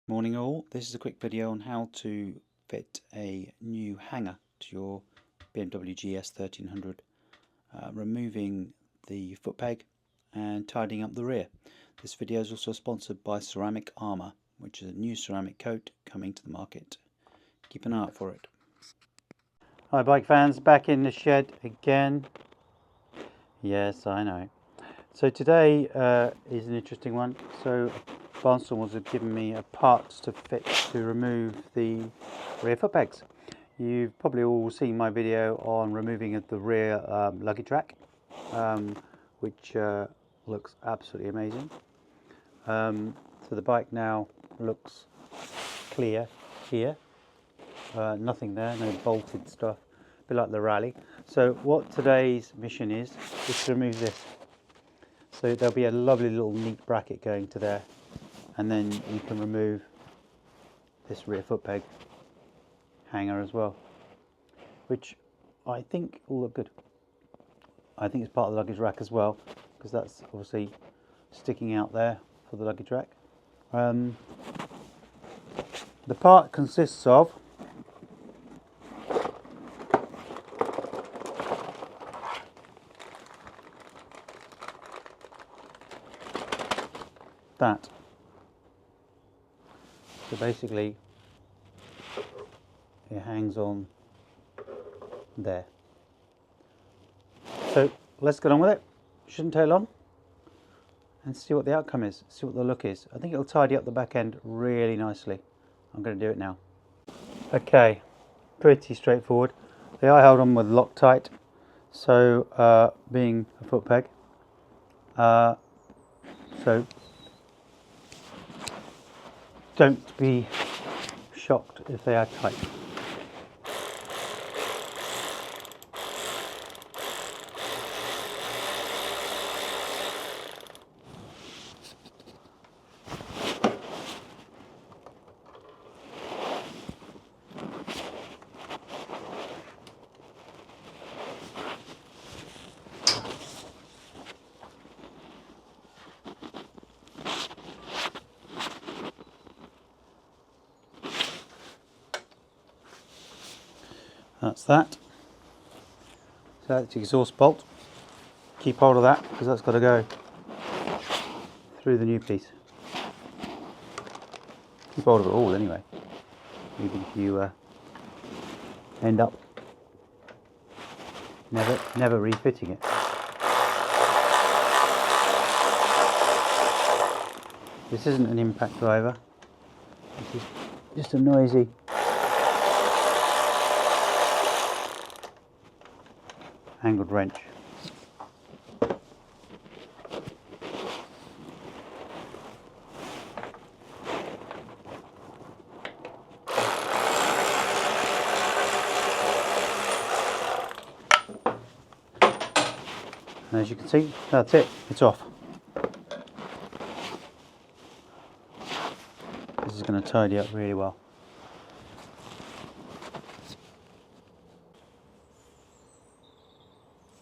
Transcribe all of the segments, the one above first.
Morning all, this is a quick video on how to fit a new hanger to your BMW GS 1300, removing the foot peg and tidying up the rear. This video is also sponsored by Ceramic Armour, which is a new ceramic coat coming to the market. Keep an eye out for it. Hi bike fans, back in the shed again. Yes, I know. So today is an interesting one. So Barnstormers have given me a parts to fit to remove the rear foot pegs. You've probably all seen my video on removing the rear luggage rack, which looks absolutely amazing. So the bike now looks clear here, nothing there, no bolted stuff, a bit like the Rally. So what today's mission is to remove this. So there'll be a lovely little neat bracket going to there, and then you can remove this rear foot peg hanger as well, which I think will look good. I think it's part of the luggage rack as well, because that's obviously sticking out there for the luggage rack. The part consists of that. So basically it hangs on there. So let's get on with it. Shouldn't take long, and see what the outcome is, see what the look is. I think it'll tidy up the back end really nicely. I'm going to do it now. Okay, pretty straightforward. They are held on with Loctite, so being a foot peg, so don't be shocked if they are tight. That's that. So that's the exhaust bolt. Keep hold of that because that's got to go through the new piece. Keep hold of it all anyway, even if you end up never refitting it. This isn't an impact driver. This is just a noisy angled wrench. And as you can see, that's it, it's off. This is going to tidy up really well.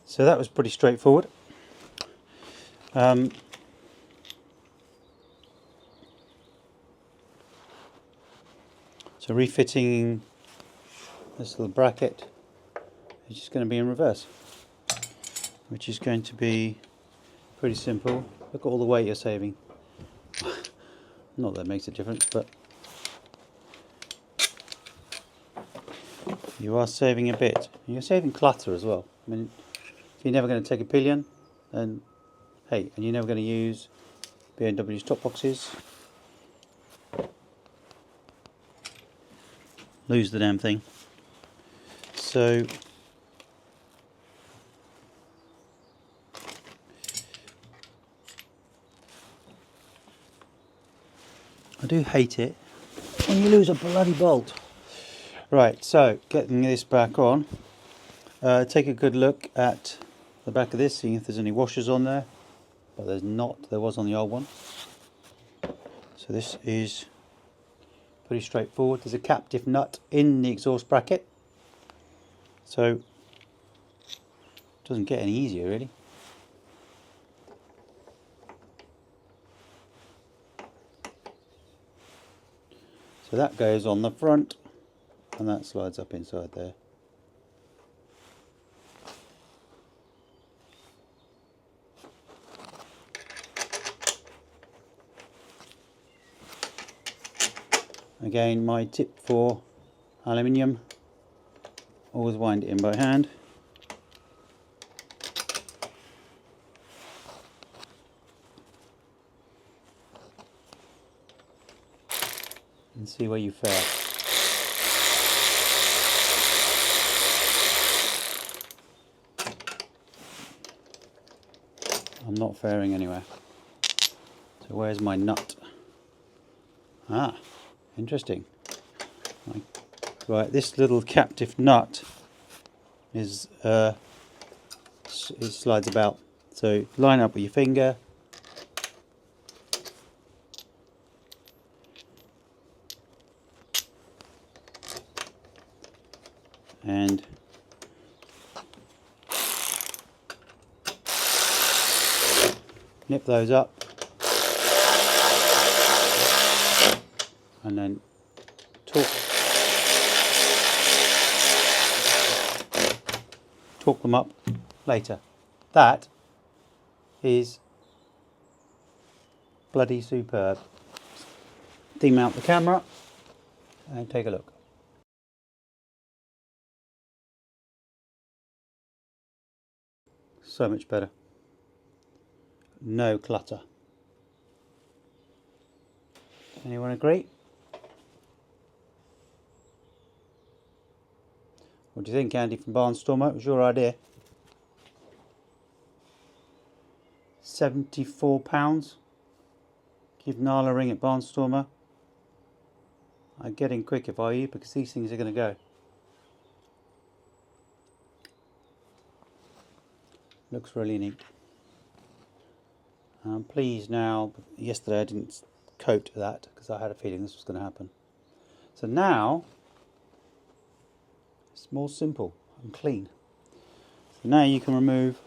So that was pretty straightforward. So refitting this little bracket is just going to be in reverse, which is going to be pretty simple. Look at all the weight you're saving. Not that it makes a difference, but you are saving a bit. You're saving clutter as well. I mean, if you're never going to take a pillion, then hey, and you're never going to use BMW's top boxes, lose the damn thing. So I do hate it when you lose a bloody bolt. Right, so getting this back on, take a good look at the back of this, seeing if there's any washers on there, but there's not. There was on the old one. So this is pretty straightforward. There's a captive nut in the exhaust bracket, so it doesn't get any easier really. So that goes on the front and that slides up inside there. Again, my tip for aluminium, always wind it in by hand. And see where you fare. I'm not faring anywhere. So where's my nut? Ah, interesting. Right, this little captive nut is it slides about. So line up with your finger. And nip those up, and then torque them up later. That is bloody superb. Demount the camera and take a look. So much better. No clutter. Anyone agree? What do you think, Andy from Barnstormer? It was your idea. £74. Give Niall a ring at Barnstormer. I'd get in quick if I were you, because these things are going to go. Looks really neat. I'm pleased now. Yesterday I didn't coat that because I had a feeling this was going to happen. So now it's more simple and clean. So now you can remove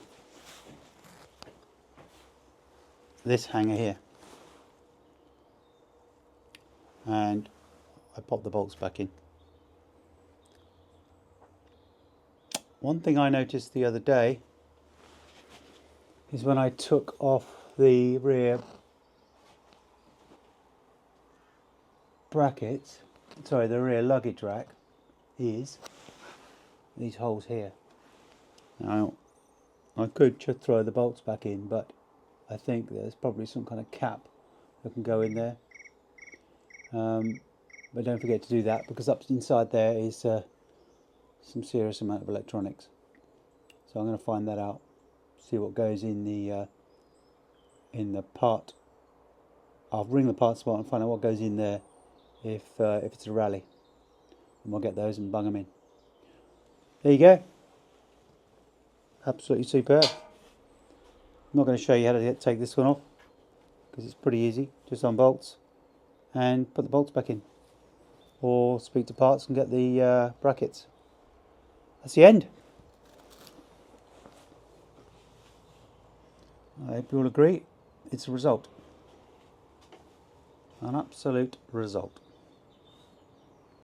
this hanger here, and I pop the bolts back in. One thing I noticed the other day is when I took off the rear brackets, sorry, the rear luggage rack, is these holes here. Now, I could just throw the bolts back in, but I think there's probably some kind of cap that can go in there. But don't forget to do that, because up inside there is some serious amount of electronics. So I'm going to find that out, see what goes in the part. I'll ring the parts spot and find out what goes in there if it's a rally, and we'll get those and bung them in. There you go. Absolutely superb. I'm not going to show you how to take this one off because it's pretty easy. Just unbolts and put the bolts back in, or speak to parts and get the brackets. That's the end. I hope you all agree. It's a result. An absolute result.